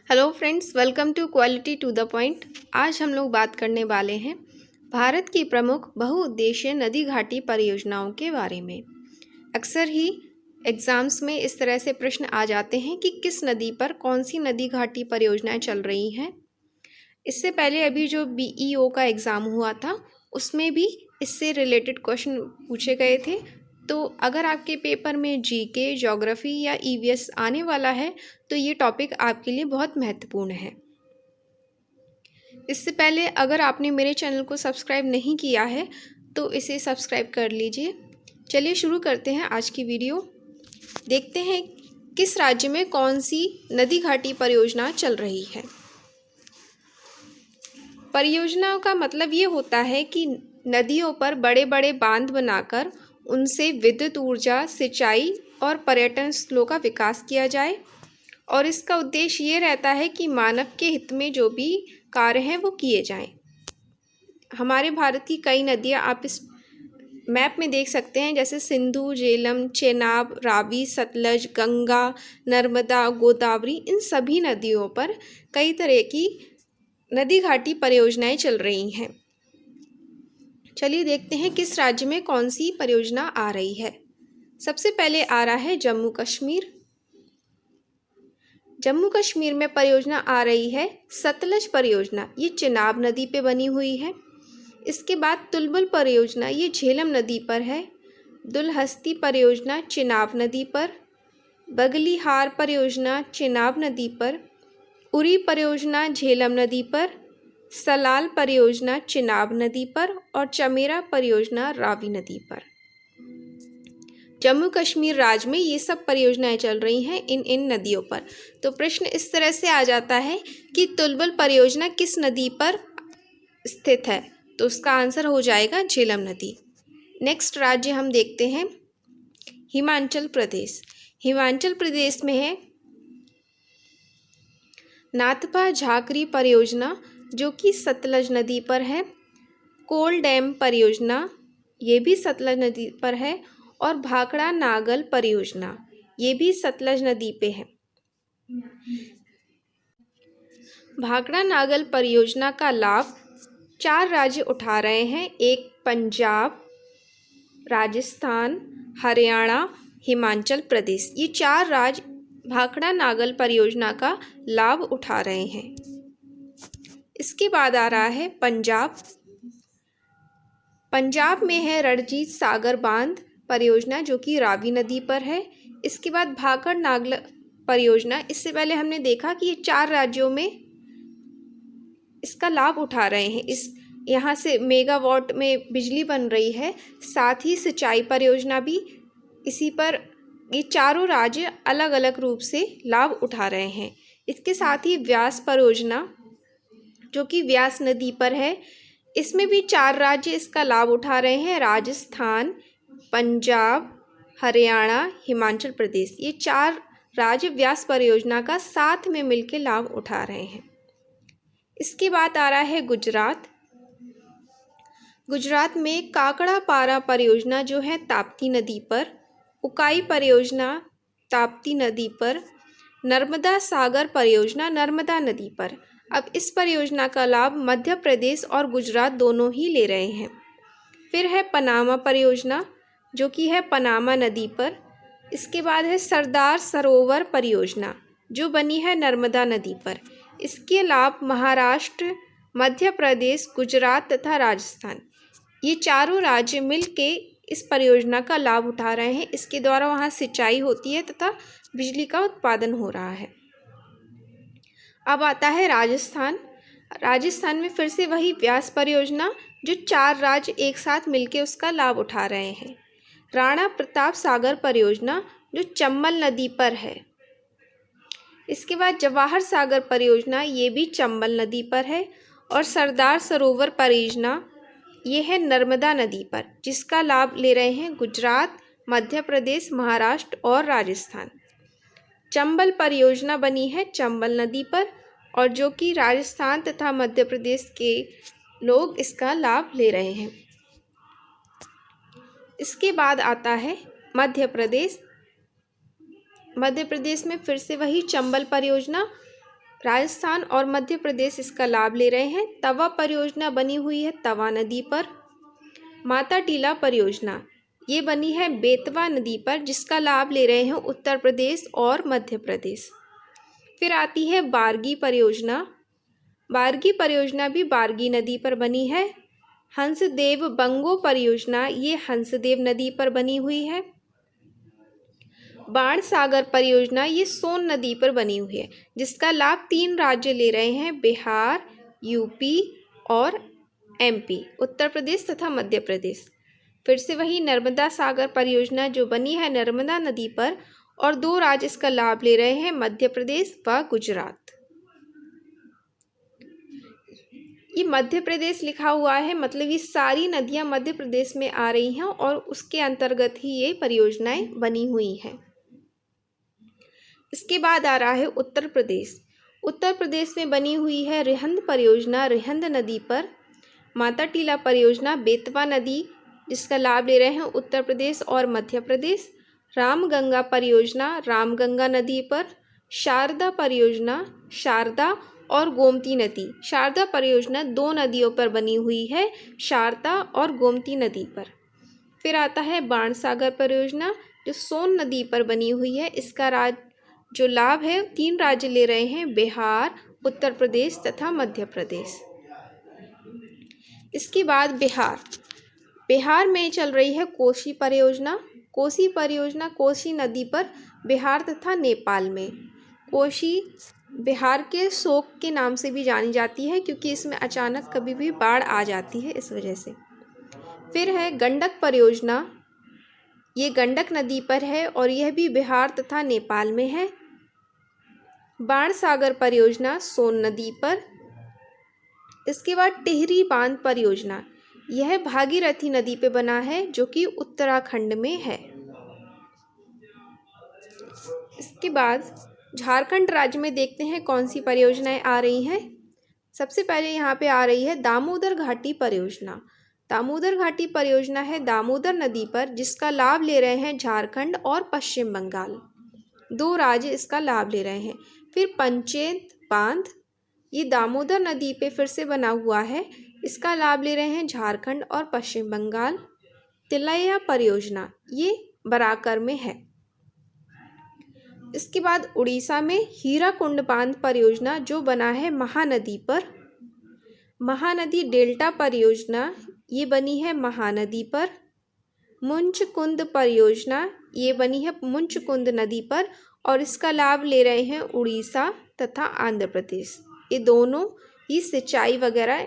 Hello friends, welcome to quality to the point. आज हम लोग बात करने वाले हैं भारत की प्रमुख बहुउद्देशीय नदी घाटी परियोजनाओं के बारे में। अक्सर ही एग्ज़ाम्स में इस तरह से प्रश्न आ जाते हैं कि किस नदी पर कौन सी नदी घाटी परियोजनाएं चल रही हैं। इससे पहले अभी जो बीईओ का एग्ज़ाम हुआ था उसमें भी इससे रिलेटेड क्वेश्चन पूछे गए थे। तो अगर आपके पेपर में जीके, ज्योग्राफी या ईवीएस आने वाला है तो ये टॉपिक आपके लिए बहुत महत्वपूर्ण है। इससे पहले अगर आपने मेरे चैनल को सब्सक्राइब नहीं किया है तो इसे सब्सक्राइब कर लीजिए। चलिए शुरू करते हैं आज की वीडियो। देखते हैं किस राज्य में कौन सी नदी घाटी परियोजना चल रही है। परियोजनाओं का मतलब ये होता है कि नदियों पर बड़े बड़े बांध बनाकर उनसे विद्युत ऊर्जा, सिंचाई और पर्यटन स्थलों का विकास किया जाए। और इसका उद्देश्य ये रहता है कि मानव के हित में जो भी कार्य हैं वो किए जाएं। हमारे भारत की कई नदियां आप इस मैप में देख सकते हैं, जैसे सिंधु, झेलम, चेनाब, रावी, सतलज, गंगा, नर्मदा, गोदावरी। इन सभी नदियों पर कई तरह की नदी घाटी परियोजनाएं चल रही हैं। चलिए देखते हैं किस राज्य में कौन सी परियोजना आ रही है। सबसे पहले आ रहा है जम्मू कश्मीर। जम्मू कश्मीर में परियोजना आ रही है सतलज परियोजना। ये चिनाब नदी पे बनी हुई है। इसके बाद तुलबुल परियोजना, ये झेलम नदी पर है। दुलहस्ती परियोजना चिनाब नदी पर। बगलीहार परियोजना चिनाब नदी पर। उरी परियोजना झेलम नदी पर। सलाल परियोजना चिनाब नदी पर और चमेरा परियोजना रावी नदी पर। जम्मू कश्मीर राज्य में ये सब परियोजनाएं चल रही हैं इन नदियों पर। तो प्रश्न इस तरह से आ जाता है कि तुलबुल परियोजना किस नदी पर स्थित है, तो उसका आंसर हो जाएगा झेलम नदी। नेक्स्ट राज्य हम देखते हैं हिमाचल प्रदेश। हिमाचल प्रदेश में है नाथपा झाकरी परियोजना, जो कि सतलज नदी पर है। कोल डैम परियोजना, ये भी सतलज नदी पर है। और भाखड़ा नागल परियोजना, ये भी सतलज नदी पे है। भाखड़ा नागल परियोजना का लाभ 4 राज्य उठा रहे हैं। एक पंजाब, राजस्थान, हरियाणा, हिमाचल प्रदेश। ये 4 राज्य भाखड़ा नागल परियोजना का लाभ उठा रहे हैं। इसके बाद आ रहा है पंजाब। पंजाब में है रणजीत सागर बांध परियोजना, जो कि रावी नदी पर है। इसके बाद भाखड़ नागल परियोजना। इससे पहले हमने देखा कि ये 4 राज्यों में इसका लाभ उठा रहे हैं। यहाँ से मेगावाट में बिजली बन रही है। साथ ही सिंचाई परियोजना भी इसी पर ये चारों राज्य अलग अलग रूप से लाभ उठा रहे हैं। इसके साथ ही व्यास परियोजना, जो कि व्यास नदी पर है, इसमें भी 4 राज्य इसका लाभ उठा रहे हैं। राजस्थान, पंजाब, हरियाणा, हिमाचल प्रदेश। ये 4 राज्य व्यास परियोजना का साथ में मिलकर लाभ उठा रहे हैं। इसके बाद आ रहा है गुजरात। गुजरात में काकड़ा पारा परियोजना जो है ताप्ती नदी पर। उकाई परियोजना ताप्ती नदी पर। नर्मदा सागर परियोजना नर्मदा नदी पर। अब इस परियोजना का लाभ मध्य प्रदेश और गुजरात दोनों ही ले रहे हैं। फिर है पनामा परियोजना, जो कि है पनामा नदी पर। इसके बाद है सरदार सरोवर परियोजना, जो बनी है नर्मदा नदी पर। इसके लाभ महाराष्ट्र, मध्य प्रदेश, गुजरात तथा राजस्थान, ये चारों राज्य मिलके इस परियोजना का लाभ उठा रहे हैं। इसके द्वारा वहाँ सिंचाई होती है तथा बिजली का उत्पादन हो रहा है। अब आता है राजस्थान। राजस्थान में फिर से वही व्यास परियोजना, जो 4 राज्य एक साथ मिलके उसका लाभ उठा रहे हैं। राणा प्रताप सागर परियोजना, जो चंबल नदी पर है। इसके बाद जवाहर सागर परियोजना, ये भी चंबल नदी पर है। और सरदार सरोवर परियोजना, ये है नर्मदा नदी पर, जिसका लाभ ले रहे हैं गुजरात, मध्य प्रदेश, महाराष्ट्र और राजस्थान। चंबल परियोजना बनी है चंबल नदी पर, और जो कि राजस्थान तथा मध्य प्रदेश के लोग इसका लाभ ले रहे हैं। इसके बाद आता है मध्य प्रदेश। मध्य प्रदेश में फिर से वही चंबल परियोजना, राजस्थान और मध्य प्रदेश इसका लाभ ले रहे हैं। तवा परियोजना बनी हुई है तवा नदी पर। माता टीला परियोजना ये बनी है बेतवा नदी पर, जिसका लाभ ले रहे हैं उत्तर प्रदेश और मध्य प्रदेश। फिर आती है बारगी परियोजना। बारगी परियोजना भी बारगी नदी पर बनी है। हंसदेव बंगो परियोजना ये हंसदेव नदी पर बनी हुई है। बाण सागर परियोजना ये सोन नदी पर बनी हुई है, जिसका लाभ 3 राज्य ले रहे हैं, बिहार, यूपी और एमपी, उत्तर प्रदेश तथा मध्य प्रदेश। फिर से वही नर्मदा सागर परियोजना जो बनी है नर्मदा नदी पर, और 2 राज्य इसका लाभ ले रहे हैं, मध्य प्रदेश व गुजरात। ये मध्य प्रदेश लिखा हुआ है, मतलब ये सारी नदियां मध्य प्रदेश में आ रही हैं और उसके अंतर्गत ही ये परियोजनाएं बनी हुई हैं। इसके बाद आ रहा है उत्तर प्रदेश। उत्तर प्रदेश में बनी हुई है रिहंद परियोजना रिहंद नदी पर। माता टीला परियोजना बेतवा नदी, जिसका लाभ ले रहे हैं उत्तर प्रदेश और मध्य प्रदेश। रामगंगा परियोजना रामगंगा नदी पर। शारदा परियोजना शारदा और गोमती नदी। शारदा परियोजना 2 नदियों पर बनी हुई है, शारदा और गोमती नदी पर। फिर आता है बाणसागर परियोजना जो सोन नदी पर बनी हुई है। इसका जो लाभ है 3 राज्य ले रहे हैं, बिहार, उत्तर प्रदेश तथा मध्य प्रदेश। इसके बाद बिहार में चल रही है कोसी परियोजना। कोसी परियोजना कोसी नदी पर बिहार तथा नेपाल में। कोसी बिहार के शोक के नाम से भी जानी जाती है, क्योंकि इसमें अचानक कभी भी बाढ़ आ जाती है, इस वजह से। फिर है गंडक परियोजना, ये गंडक नदी पर है और यह भी बिहार तथा नेपाल में है। बाण सागर परियोजना सोन नदी पर। इसके बाद टिहरी बांध परियोजना, यह भागीरथी नदी पे बना है, जो कि उत्तराखंड में है। इसके बाद झारखंड राज्य में देखते हैं कौन सी परियोजनाएं आ रही हैं। सबसे पहले यहाँ पे आ रही है दामोदर घाटी परियोजना। दामोदर घाटी परियोजना है दामोदर नदी पर, जिसका लाभ ले रहे हैं झारखंड और पश्चिम बंगाल, 2 राज्य इसका लाभ ले रहे हैं। फिर पंचेत बांध, ये दामोदर नदी पे फिर से बना हुआ है, इसका लाभ ले रहे हैं झारखंड और पश्चिम बंगाल। तिलैया परियोजना ये बराकर में है। इसके बाद उड़ीसा में हीराकुंड बांध परियोजना जो बना है महानदी पर। महानदी डेल्टा परियोजना ये बनी है महानदी पर। मुंचकुंद परियोजना ये बनी है मुंचकुंद नदी पर और इसका लाभ ले रहे हैं उड़ीसा तथा आंध्र प्रदेश। ये दोनों ही सिंचाई वगैरह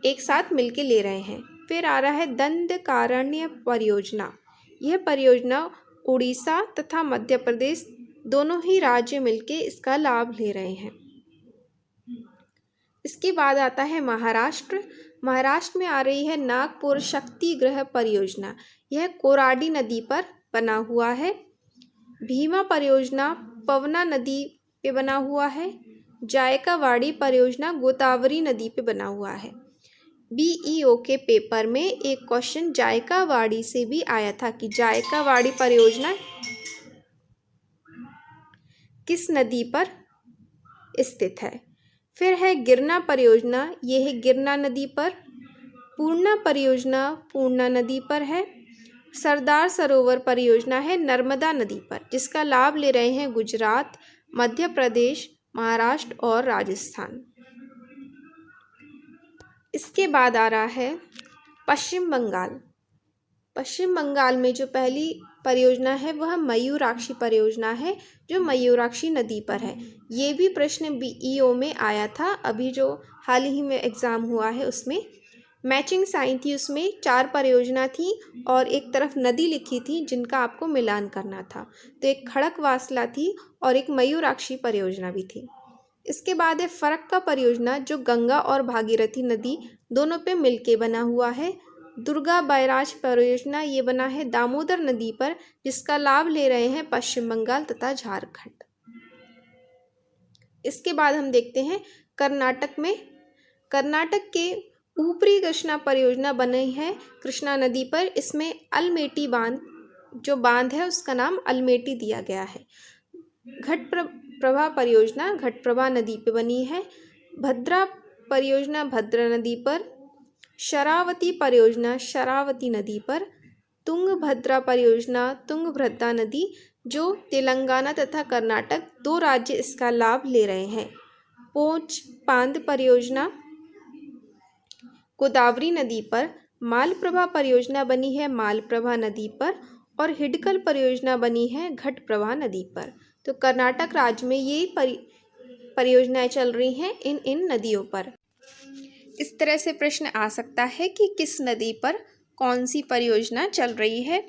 एक साथ मिलके ले रहे हैं। फिर आ रहा है दंडकारण्य परियोजना। यह परियोजना उड़ीसा तथा मध्य प्रदेश दोनों ही राज्य मिलके इसका लाभ ले रहे हैं। इसके बाद आता है महाराष्ट्र। महाराष्ट्र में आ रही है नागपुर शक्ति गृह परियोजना। यह कोराडी नदी पर बना हुआ है। भीमा परियोजना पवना नदी पे बना हुआ है। जायकावाड़ी परियोजना गोदावरी नदी पे बना हुआ है। बीईओ के पेपर में एक क्वेश्चन जायकावाड़ी से भी आया था कि जायकावाड़ी परियोजना किस नदी पर स्थित है। फिर है गिरना परियोजना, ये है गिरना नदी पर। पूर्णा परियोजना पूर्णा नदी पर है। सरदार सरोवर परियोजना है नर्मदा नदी पर, जिसका लाभ ले रहे हैं गुजरात, मध्य प्रदेश, महाराष्ट्र और राजस्थान। इसके बाद आ रहा है पश्चिम बंगाल। पश्चिम बंगाल में जो पहली परियोजना है वह मयूराक्षी परियोजना है, जो मयूराक्षी नदी पर है। ये भी प्रश्न बीईओ में आया था, अभी जो हाल ही में एग्ज़ाम हुआ है उसमें। मैचिंग साइन थी, उसमें 4 परियोजना थी और एक तरफ नदी लिखी थी जिनका आपको मिलान करना था। तो एक खड़कवासला थी और एक मयूराक्षी परियोजना भी थी। इसके बाद है फरक्का परियोजना जो गंगा और भागीरथी नदी दोनों पे मिलके बना हुआ है। दुर्गा बैराज परियोजना ये बना है दामोदर नदी पर, जिसका लाभ ले रहे हैं पश्चिम बंगाल तथा झारखंड। इसके बाद हम देखते हैं कर्नाटक में। कर्नाटक के ऊपरी कृष्णा परियोजना बनी है कृष्णा नदी पर। इसमें अलमेटी बांध जो बांध है उसका नाम अलमेटी दिया गया है। प्रभा परियोजना घटप्रभा नदी पे बनी है। भद्रा परियोजना भद्रा नदी पर। शरावती परियोजना शरावती नदी पर। तुंगभद्रा परियोजना तुंगभद्रा नदी, जो तेलंगाना तथा कर्नाटक 2 राज्य इसका लाभ ले रहे हैं। पोंच पांद परियोजना गोदावरी नदी पर। मालप्रभा परियोजना बनी है मालप्रभा नदी पर और हिडकल परियोजना बनी है घटप्रभा नदी पर। तो कर्नाटक राज्य में ये परियोजनाएं चल रही हैं इन नदियों पर। इस तरह से प्रश्न आ सकता है कि किस नदी पर कौन सी परियोजना चल रही है,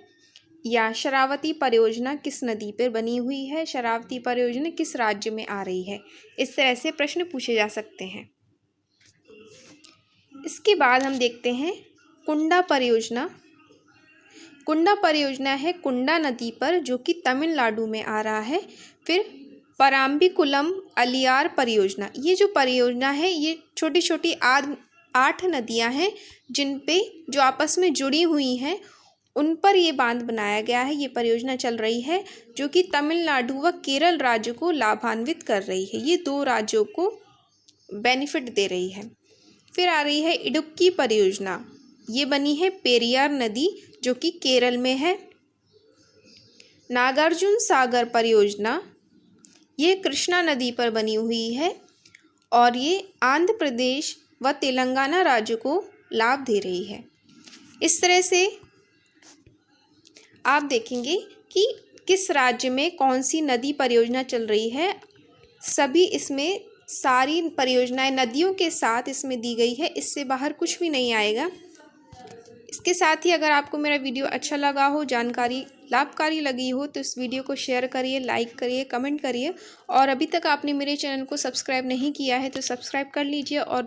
या शरावती परियोजना किस नदी पर बनी हुई है, शरावती परियोजना किस राज्य में आ रही है। इस तरह से प्रश्न पूछे जा सकते हैं। इसके बाद हम देखते हैं कुंडा परियोजना। कुंडा परियोजना है कुंडा नदी पर, जो कि तमिलनाडु में आ रहा है। फिर पराम्बिकुलम अलियार परियोजना, ये जो परियोजना है ये छोटी छोटी 8 नदियां हैं जिन पे जो आपस में जुड़ी हुई हैं, उन पर ये बांध बनाया गया है। ये परियोजना चल रही है जो कि तमिलनाडु व केरल राज्य को लाभान्वित कर रही है। ये 2 राज्यों को बेनिफिट दे रही है। फिर आ रही है इडुक्की परियोजना, ये बनी है पेरियार नदी जो कि केरल में है। नागार्जुन सागर परियोजना ये कृष्णा नदी पर बनी हुई है और ये आंध्र प्रदेश व तेलंगाना राज्य को लाभ दे रही है। इस तरह से आप देखेंगे कि किस राज्य में कौन सी नदी परियोजना चल रही है। सभी इसमें सारी परियोजनाएं नदियों के साथ इसमें दी गई है, इससे बाहर कुछ भी नहीं आएगा। इसके साथ ही अगर आपको मेरा वीडियो अच्छा लगा हो, जानकारी लाभकारी लगी हो, तो इस वीडियो को शेयर करिए, लाइक करिए, कमेंट करिए। और अभी तक आपने मेरे चैनल को सब्सक्राइब नहीं किया है तो सब्सक्राइब कर लीजिए और